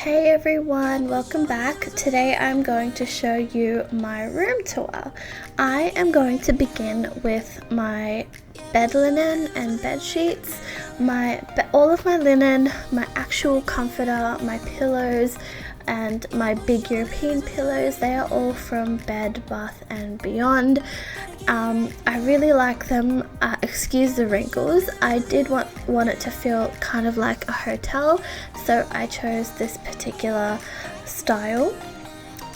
Hey everyone, welcome back. Today I'm going to show you my room tour. I am going to begin with my bed linen and bed sheets, all of my linen, my actual comforter, my pillows, and my big European pillows. They are all from Bed Bath & Beyond. I really like them. Excuse the wrinkles. I did want it to feel kind of like a hotel, so I chose this particular style.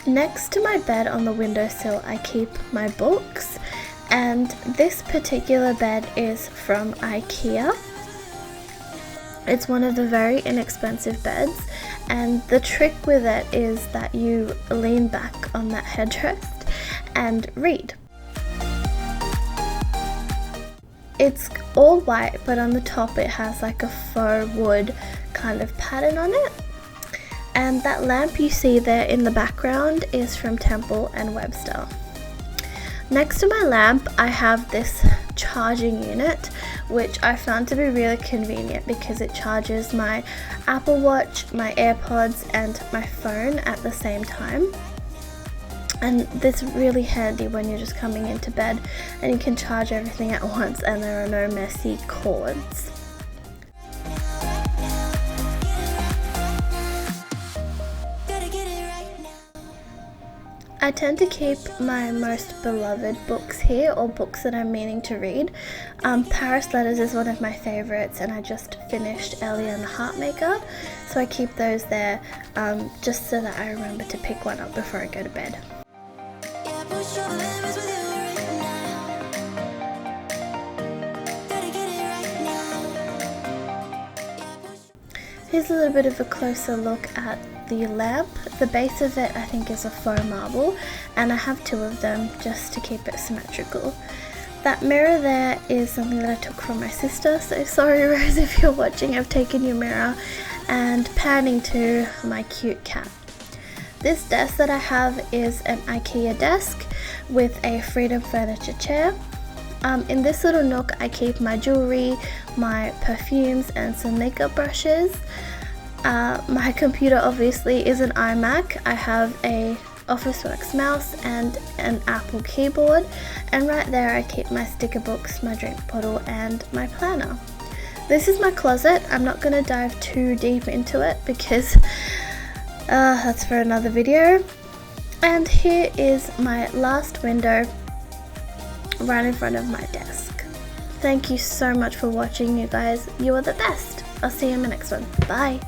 Next to my bed on the windowsill I keep my books, and this particular bed is from IKEA. It's one of the very inexpensive beds, and the trick with it is that you lean back on that headrest and read. It's all white, but on the top it has like a faux wood kind of pattern on it. And that lamp you see there in the background is from Temple & Webster. Next to my lamp I have this charging unit, which I found to be really convenient because it charges my Apple Watch, my AirPods and my phone at the same time. And this is really handy when you're just coming into bed and you can charge everything at once and there are no messy cords. I tend to keep my most beloved books here, or books that I'm meaning to read. Paris Letters is one of my favorites, and I just finished Ellie and the Heartmaker, so I keep those there just so that I remember to pick one up before I go to bed. Here's a little bit of a closer look at the lamp. The base of it I think is a faux marble, and I have two of them just to keep it symmetrical. That mirror there is something that I took from my sister, so sorry Rose if you're watching, I've taken your mirror. And panning to my cute cat. This desk that I have is an IKEA desk with a Freedom Furniture chair. In this little nook I keep my jewelry, my perfumes and some makeup brushes. My computer obviously is an iMac. I have a Officeworks mouse and an Apple keyboard, and right there I keep my sticker books, my drink bottle and my planner. This is my closet. I'm not going to dive too deep into it because that's for another video. And here is my last window right in front of my desk. Thank you so much for watching, you guys. You are the best. I'll see you in my next one. Bye.